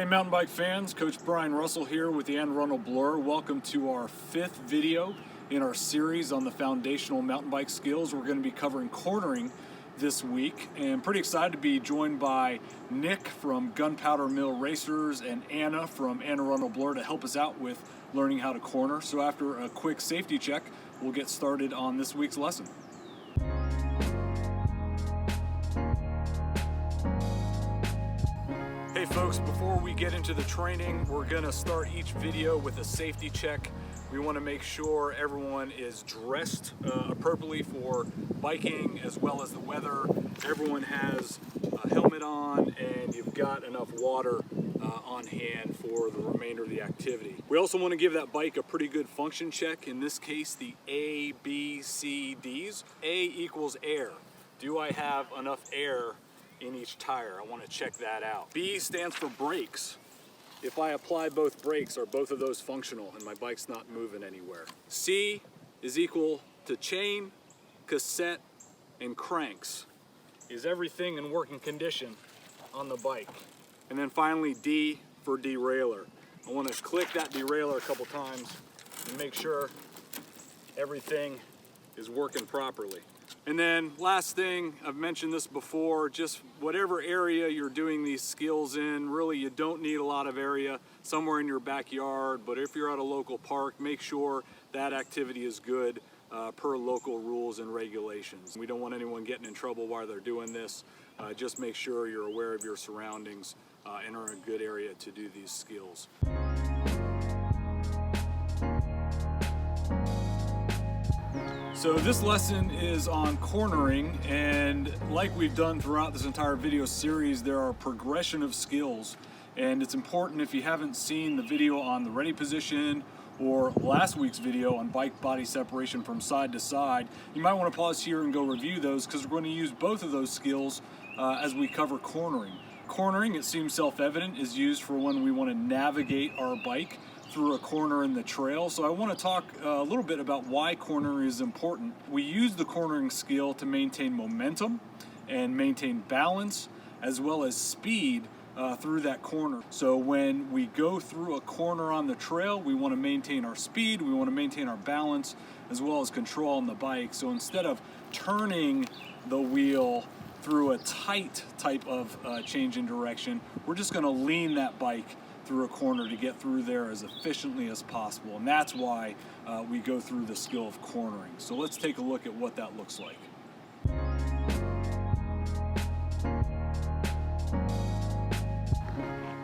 Hey mountain bike fans, Coach Brian Russell here with the Anne Arundel Blur. Welcome to our 5th video in our series on the foundational mountain bike skills. We're going to be covering cornering this week, and pretty excited to be joined by Nick from Gunpowder Mill Racers and Anna from Anne Arundel Blur to help us out with learning how to corner. So after a quick safety check, we'll get started on this week's lesson. Hey folks, before we get into the training, we're going to start each video with a safety check. We want to make sure everyone is dressed appropriately for biking as well as the weather. Everyone has a helmet on and you've got enough water on hand for the remainder of the activity. We also want to give that bike a pretty good function check. In this case, the A, B, C, Ds. A equals air. Do I have enough air in each tire? I want to check that out. B stands for brakes. If I apply both brakes, are both of those functional and my bike's not moving anywhere? C is equal to chain, cassette, and cranks. Is everything in working condition on the bike? And then finally, D for derailleur. I want to click that derailleur a couple times and make sure everything is working properly. And then last thing, I've mentioned this before, just whatever area you're doing these skills in, really you don't need a lot of area somewhere in your backyard, but if you're at a local park, make sure that activity is good per local rules and regulations. We don't want anyone getting in trouble while they're doing this. Just make sure you're aware of your surroundings and are in a good area to do these skills. So this lesson is on cornering, and like we've done throughout this entire video series, there are a progression of skills, and it's important, if you haven't seen the video on the ready position or last week's video on bike body separation from side to side, you might want to pause here and go review those, because we're going to use both of those skills as we cover cornering. Cornering, it seems self-evident, is used for when we want to navigate our bike through a corner in the trail. So I want to talk a little bit about why cornering is important. We use the cornering skill to maintain momentum and maintain balance as well as speed through that corner. So when we go through a corner on the trail, we want to maintain our speed, we want to maintain our balance as well as control on the bike. So instead of turning the wheel through a tight type of change in direction, we're just going to lean that bike through a corner to get through there as efficiently as possible. And that's why we go through the skill of cornering. So let's take a look at what that looks like.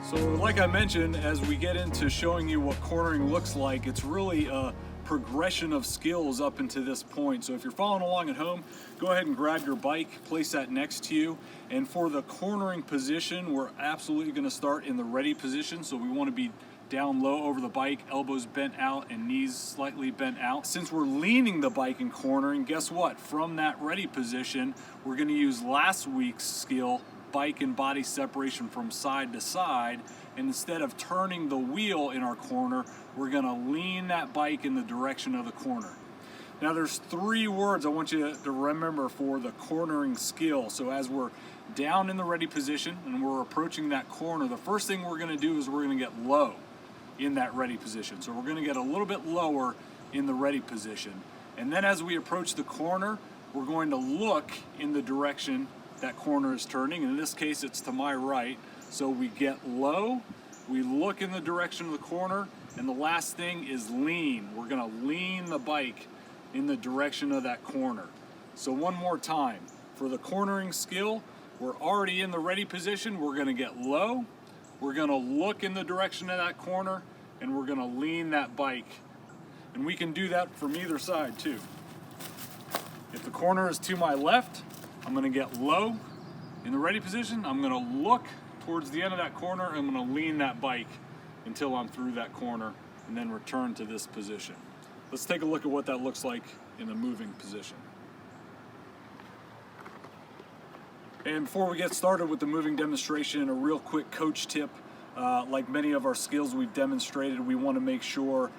So like I mentioned, as we get into showing you what cornering looks like, it's really a progression of skills up into this point. So if you're following along at home, go ahead and grab your bike, place that next to you. And for the cornering position, we're absolutely going to start in the ready position. So we want to be down low over the bike, elbows bent out and knees slightly bent out. Since we're leaning the bike and cornering, guess what? From that ready position, we're going to use last week's skill, bike and body separation from side to side, and instead of turning the wheel in our corner, we're going to lean that bike in the direction of the corner. Now there's 3 words I want you to remember for the cornering skill. So as we're down in the ready position and we're approaching that corner, the first thing we're going to do is we're going to get low in that ready position. So we're going to get a little bit lower in the ready position. And then as we approach the corner, we're going to look in the direction that corner is turning. In this case, it's to my right. So we get low, we look in the direction of the corner, and the last thing is lean. We're going to lean the bike in the direction of that corner. So one more time. For the cornering skill, we're already in the ready position. We're going to get low, we're going to look in the direction of that corner, and we're going to lean that bike. And we can do that from either side too. If the corner is to my left, I'm going to get low in the ready position. I'm going to look towards the end of that corner. I'm going to lean that bike until I'm through that corner and then return to this position. Let's take a look at what that looks like in the moving position. And before we get started with the moving demonstration, a real quick coach tip. Like many of our skills we've demonstrated, we want to make sure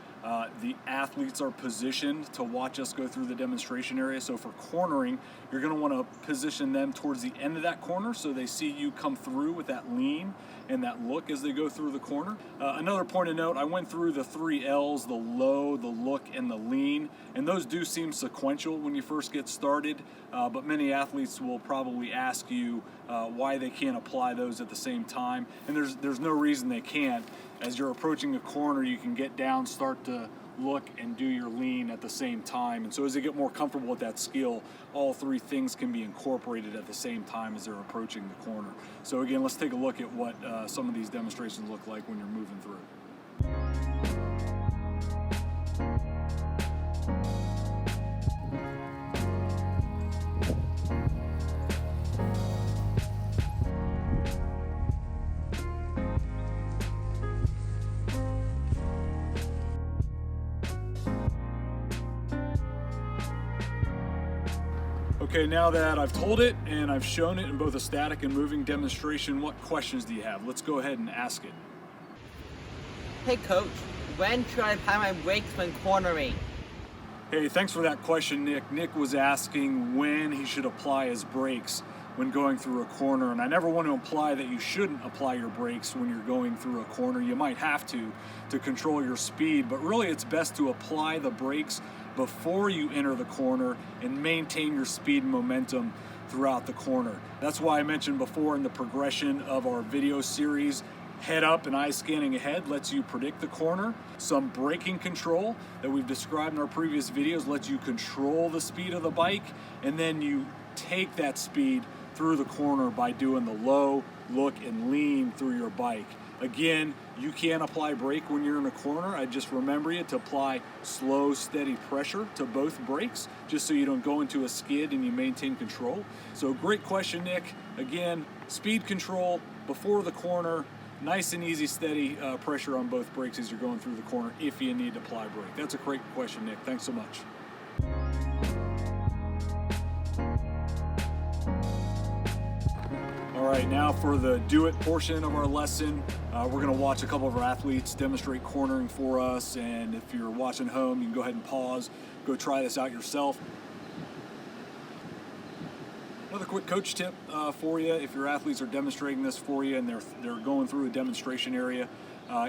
the athletes are positioned to watch us go through the demonstration area. So for cornering, you're going to want to position them towards the end of that corner so they see you come through with that lean, and that look as they go through the corner. Another point of note, I went through the 3 L's, the low, the look, and the lean, and those do seem sequential when you first get started, but many athletes will probably ask you why they can't apply those at the same time, and there's no reason they can't. As you're approaching a corner, you can get down, start to look, and do your lean at the same time. And so as they get more comfortable with that skill, all 3 things can be incorporated at the same time as they're approaching the corner. So again, let's take a look at what some of these demonstrations look like when you're moving through. Okay, now that I've told it and I've shown it in both a static and moving demonstration, what questions do you have? Let's go ahead and ask it. Hey coach, when should I apply my brakes when cornering? Hey, thanks for that question, Nick. Nick was asking when he should apply his brakes when going through a corner, and I never want to imply that you shouldn't apply your brakes when you're going through a corner. You might have to control your speed, but really it's best to apply the brakes before you enter the corner and maintain your speed and momentum throughout the corner. That's why I mentioned before in the progression of our video series, head up and eye scanning ahead lets you predict the corner. Some braking control that we've described in our previous videos lets you control the speed of the bike, and then you take that speed through the corner by doing the low, look, and lean through your bike. Again, you can apply brake when you're in a corner. I just remember you to apply slow, steady pressure to both brakes, just so you don't go into a skid and you maintain control. So great question, Nick. Again, speed control before the corner, nice and easy, steady pressure on both brakes as you're going through the corner if you need to apply brake. That's a great question, Nick. Thanks so much. All right, now for the do it portion of our lesson, we're gonna watch a couple of our athletes demonstrate cornering for us, and if you're watching home, you can go ahead and pause, go try this out yourself. Another quick coach tip for you, if your athletes are demonstrating this for you and they're going through a demonstration area,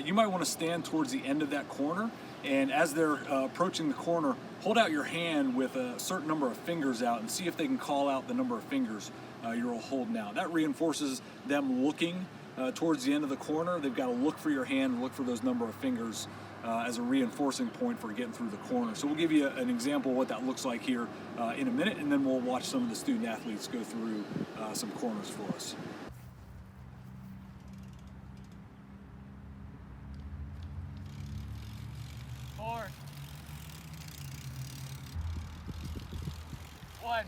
you might want to stand towards the end of that corner, and as they're approaching the corner, hold out your hand with a certain number of fingers out and see if they can call out the number of fingers you're holding out. That reinforces them looking towards the end of the corner. They've got to look for your hand, look for those number of fingers as a reinforcing point for getting through the corner. So we'll give you an example of what that looks like here in a minute, and then we'll watch some of the student athletes go through some corners for us. Four. 1.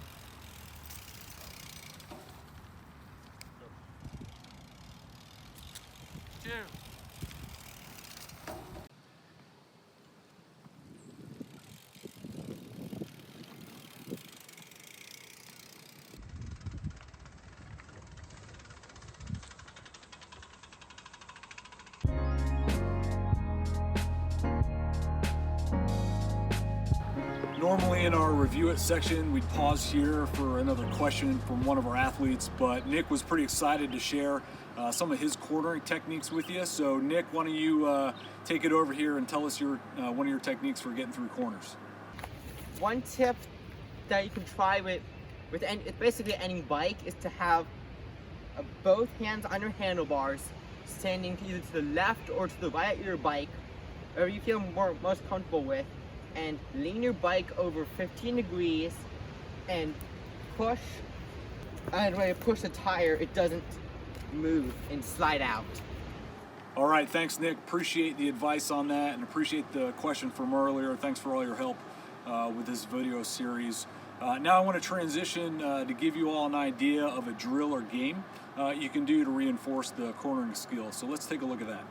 Two. Normally in our review it section, we'd pause here for another question from one of our athletes, but Nick was pretty excited to share some of his cornering techniques with you. So Nick, why don't you take it over here and tell us your one of your techniques for getting through corners. One tip that you can try with basically any bike is to have both hands on your handlebars, standing either to the left or to the right of your bike, wherever you feel most comfortable with, and lean your bike over 15 degrees and push. And when you push the tire, it doesn't move and slide out. All right, thanks Nick. Appreciate the advice on that and appreciate the question from earlier. Thanks for all your help with this video series. Now I want to transition to give you all an idea of a drill or game you can do to reinforce the cornering skill. So let's take a look at that.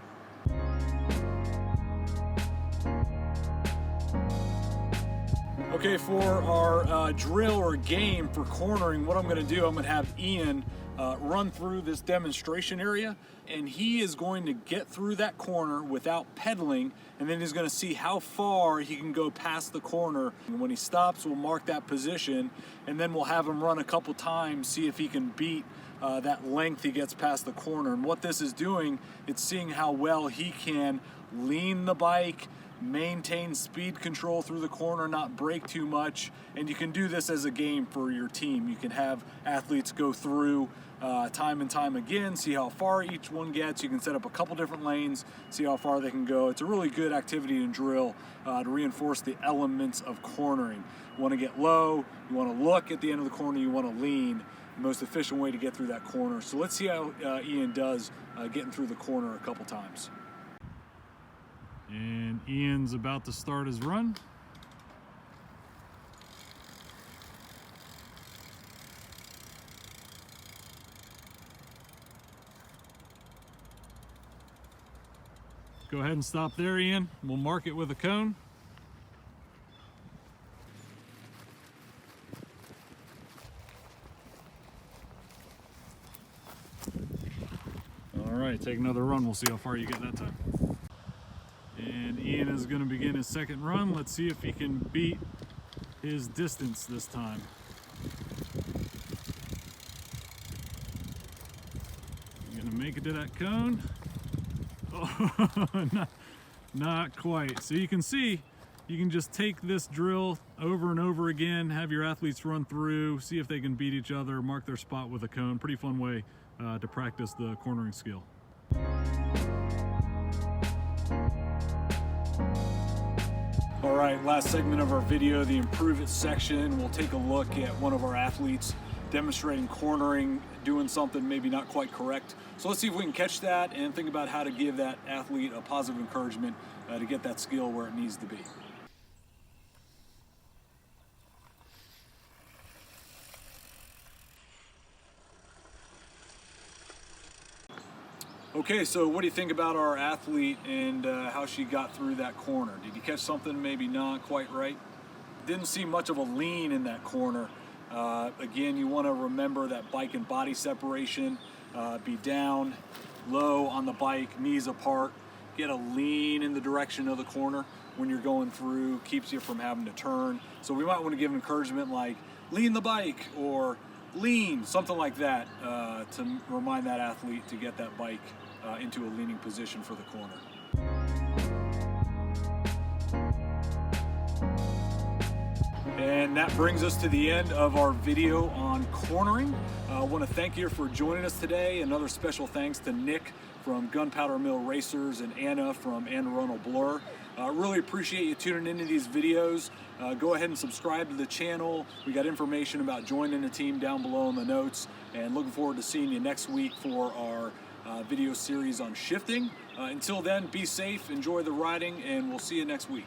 Okay, for our drill or game for cornering, what I'm going to do, I'm going to have Ian run through this demonstration area, and he is going to get through that corner without pedaling, and then he's going to see how far he can go past the corner. And when he stops, we'll mark that position, and then we'll have him run a couple times, see if he can beat that length he gets past the corner. And what this is doing, it's seeing how well he can lean the bike, maintain speed control through the corner, not brake too much. And you can do this as a game for your team. You can have athletes go through time and time again, see how far each one gets. You can set up a couple different lanes, see how far they can go. It's a really good activity and drill to reinforce the elements of cornering. You want to get low, you want to look at the end of the corner, you want to lean. The most efficient way to get through that corner. So let's see how Ian does getting through the corner a couple times. And Ian's about to start his run. Go ahead and stop there, Ian. We'll mark it with a cone. All right, take another run. We'll see how far you get that time. And Ian is going to begin his second run. Let's see if he can beat his distance this time. You're going to make it to that cone. Oh, not quite. So you can see, you can just take this drill over and over again, have your athletes run through, see if they can beat each other, mark their spot with a cone. Pretty fun way to practice the cornering skill. All right, last segment of our video, the Improve It section. We'll take a look at one of our athletes demonstrating cornering, doing something maybe not quite correct. So let's see if we can catch that and think about how to give that athlete a positive encouragement to get that skill where it needs to be. Okay, so what do you think about our athlete and how she got through that corner? Did you catch something maybe not quite right? Didn't see much of a lean in that corner. Again, you want to remember that bike and body separation. Be down, low on the bike, knees apart. Get a lean in the direction of the corner when you're going through, keeps you from having to turn. So we might want to give encouragement like lean the bike or lean, something like that, to remind that athlete to get that bike into a leaning position for the corner. And that brings us to the end of our video on cornering. I want to thank you for joining us today. Another special thanks to Nick from Gunpowder Mill Racers and Anna from Anne Arundel Blur. Really appreciate you tuning into these videos. Go ahead and subscribe to the channel. We got information about joining the team down below in the notes, and looking forward to seeing you next week for our video series on shifting. Until then, be safe, enjoy the riding, and we'll see you next week.